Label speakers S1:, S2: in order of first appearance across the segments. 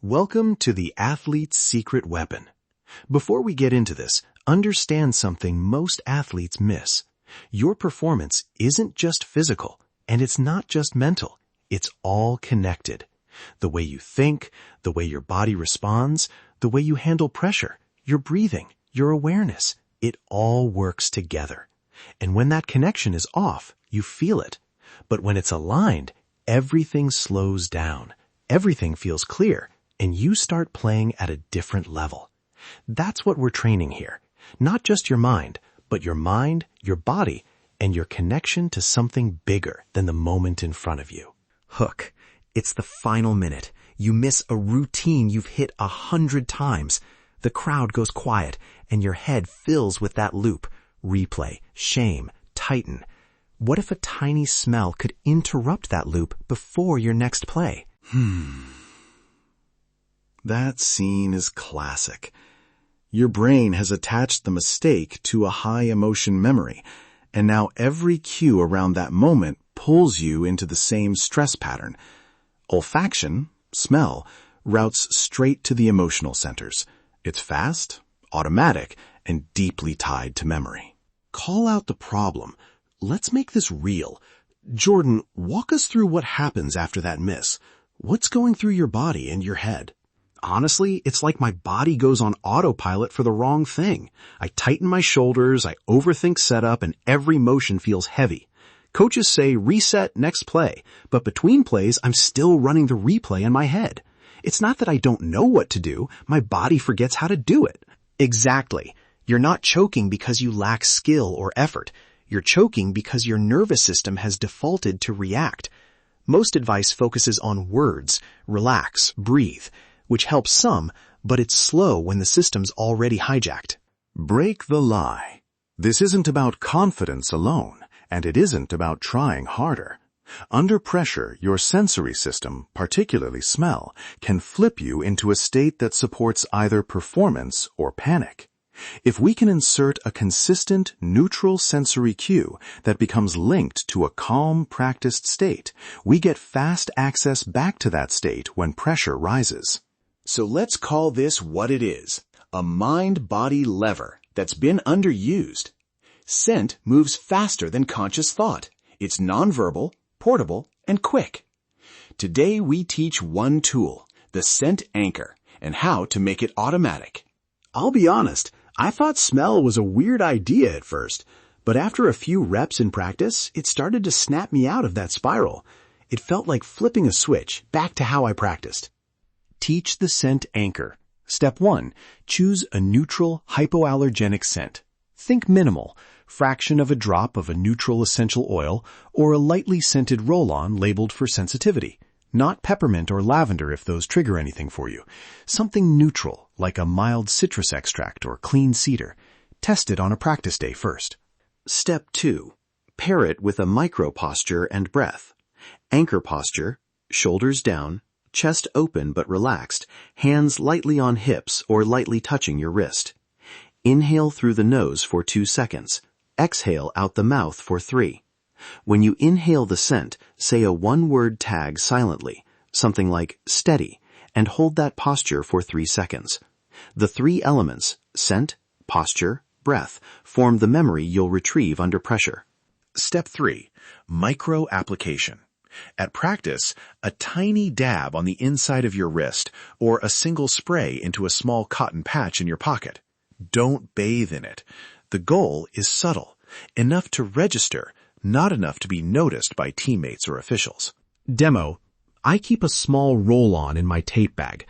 S1: Welcome to the athlete's secret weapon. Before we get into this, understand something most athletes miss. Your performance isn't just physical, and it's not just mental. It's all connected. The way you think, the way your body responds, the way you handle pressure, your breathing, your awareness, it all works together. And when that connection is off, you feel it. But when it's aligned, everything slows down. Everything feels clear, and you start playing at a different level. That's what we're training here. Not just your mind, but your mind, your body, and your connection to something bigger than the moment in front of you.
S2: Hook. It's the final minute. You miss a routine you've hit 100 times. The crowd goes quiet, and your head fills with that loop. Replay, shame, tighten. What if a tiny smell could interrupt that loop before your next play?
S1: That scene is classic. Your brain has attached the mistake to a high-emotion memory, and now every cue around that moment pulls you into the same stress pattern. Olfaction, smell, routes straight to the emotional centers. It's fast, automatic, and deeply tied to memory. Call out the problem. Let's make this real. Jordan, walk us through what happens after that miss. What's going through your body and your head? Honestly, it's like my body goes on autopilot for the wrong thing. I tighten my shoulders, I overthink setup, and every motion feels heavy. Coaches say reset, next play, but between plays, I'm still running the replay in my head. It's not that I don't know what to do, my body forgets how to do it.
S2: Exactly. You're not choking because you lack skill or effort. You're choking because your nervous system has defaulted to react. Most advice focuses on words, relax, breathe, which helps some, but it's slow when the system's already hijacked.
S1: Break the lie. This isn't about confidence alone, and it isn't about trying harder. Under pressure, your sensory system, particularly smell, can flip you into a state that supports either performance or panic. If we can insert a consistent, neutral sensory cue that becomes linked to a calm, practiced state, we get fast access back to that state when pressure rises. So let's call this what it is, a mind-body lever that's been underused. Scent moves faster than conscious thought. It's nonverbal, portable, and quick. Today we teach one tool, the scent anchor, and how to make it automatic. I'll be honest, I thought smell was a weird idea at first, but after a few reps in practice, it started to snap me out of that spiral. It felt like flipping a switch back to how I practiced. Teach the scent anchor. Step 1. Choose a neutral, hypoallergenic scent. Think minimal, fraction of a drop of a neutral essential oil, or a lightly scented roll-on labeled for sensitivity. Not peppermint or lavender if those trigger anything for you. Something neutral, like a mild citrus extract or clean cedar. Test it on a practice day first. Step 2. Pair it with a micro posture and breath. Anchor posture, shoulders down, chest open but relaxed, hands lightly on hips or lightly touching your wrist. Inhale through the nose for 2 seconds. Exhale out the mouth for 3. When you inhale the scent, say a one-word tag silently, something like steady, and hold that posture for 3 seconds. The 3 elements, scent, posture, breath, form the memory you'll retrieve under pressure. Step 3. Micro application. At practice, a tiny dab on the inside of your wrist or a single spray into a small cotton patch in your pocket. Don't bathe in it. The goal is subtle, enough to register, not enough to be noticed by teammates or officials. Demo. I keep a small roll-on in my tape bag.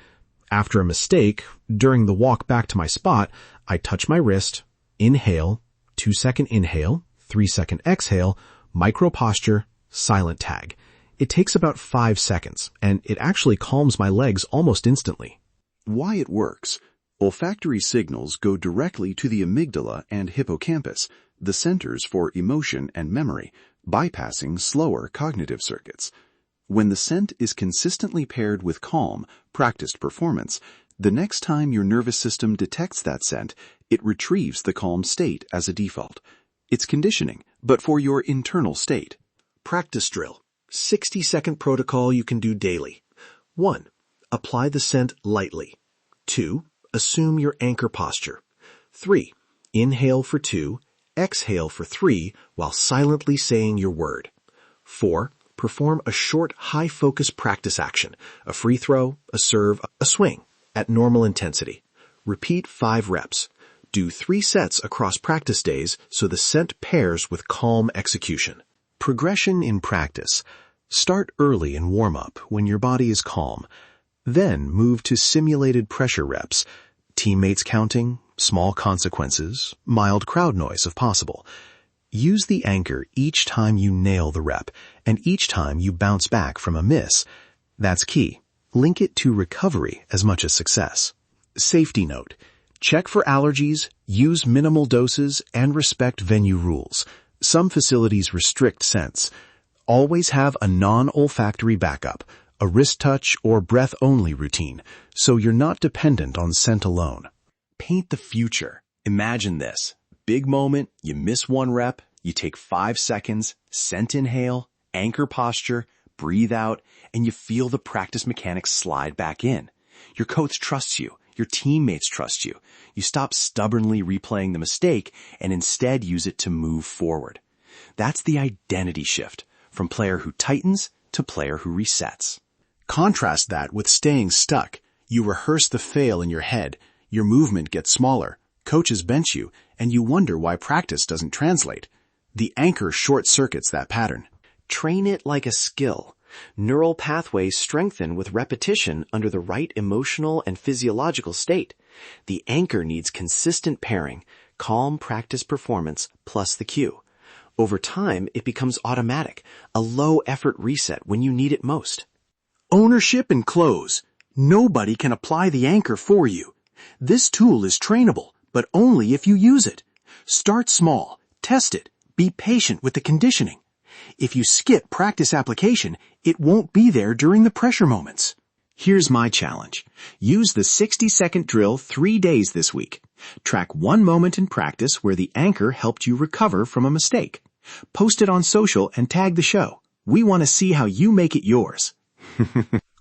S1: After a mistake, during the walk back to my spot, I touch my wrist, inhale, 2-second inhale, 3-second exhale, micro posture, silent tag. It takes about 5 seconds, and it actually calms my legs almost instantly. Why it works. Olfactory signals go directly to the amygdala and hippocampus, the centers for emotion and memory, bypassing slower cognitive circuits. When the scent is consistently paired with calm, practiced performance, the next time your nervous system detects that scent, it retrieves the calm state as a default. It's conditioning, but for your internal state. Practice drill. 60-second protocol you can do daily. 1.
S2: Apply the scent lightly. 2. Assume your anchor posture. 3. Inhale for 2, exhale for 3 while silently saying your word. 4. Perform a short, high-focus practice action, a free throw, a serve, a swing, at normal intensity. Repeat 5 reps. Do 3 sets across practice days so the scent pairs with calm execution. Progression in practice. Start early in warm-up when your body is calm. Then move to simulated pressure reps, teammates counting, small consequences, mild crowd noise if possible. Use the anchor each time you nail the rep and each time you bounce back from a miss. That's key. Link it to recovery as much as success. Safety note. Check for allergies, use minimal doses, and respect venue rules. Some facilities restrict scents. Always have a non-olfactory backup, a wrist touch or breath-only routine, so you're not dependent on scent alone. Paint the future. Imagine this. Big moment, you miss 1 rep, you take 5 seconds, scent inhale, anchor posture, breathe out, and you feel the practice mechanics slide back in. Your coach trusts you. Your teammates trust you. You stop stubbornly replaying the mistake and instead use it to move forward. That's the identity shift, from player who tightens to player who resets. Contrast that with staying stuck. You rehearse the fail in your head. Your movement gets smaller. Coaches bench you, and you wonder why practice doesn't translate. The anchor short-circuits that pattern. Train it like a skill. Neural pathways strengthen with repetition under the right emotional and physiological state. The anchor needs consistent pairing, calm practice performance plus the cue. Over time, it becomes automatic, a low-effort reset when you need it most. Ownership in close. Nobody can apply the anchor for you. This tool is trainable, but only if you use it. Start small, test it, be patient with the conditioning. If you skip practice application, it won't be there during the pressure moments. Here's my challenge. Use the 60-second drill 3 days this week. Track 1 moment in practice where the anchor helped you recover from a mistake. Post it on social and tag the show. We want to see how you make it yours.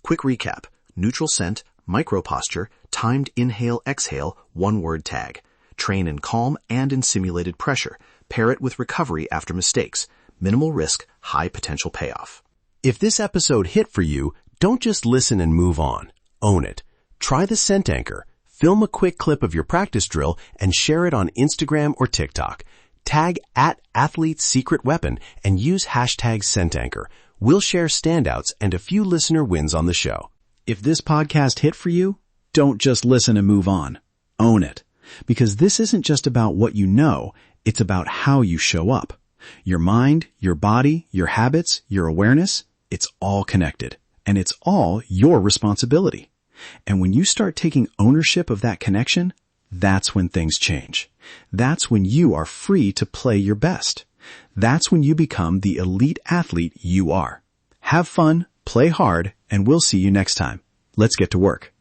S2: Quick recap. Neutral scent, micro posture, timed inhale-exhale, 1-word tag. Train in calm and in simulated pressure. Pair it with recovery after mistakes. Minimal risk, high potential payoff. If this episode hit for you, don't just listen and move on. Own it. Try the scent anchor. Film a quick clip of your practice drill and share it on Instagram or TikTok. Tag @AthleteSecretWeapon and use hashtag ScentAnchor. We'll share standouts and a few listener wins on the show. If this podcast hit for you, don't just listen and move on. Own it. Because this isn't just about what you know, it's about how you show up. Your mind, your body, your habits, your awareness, it's all connected. And it's all your responsibility. And when you start taking ownership of that connection, that's when things change. That's when you are free to play your best. That's when you become the elite athlete you are. Have fun, play hard, and we'll see you next time. Let's get to work.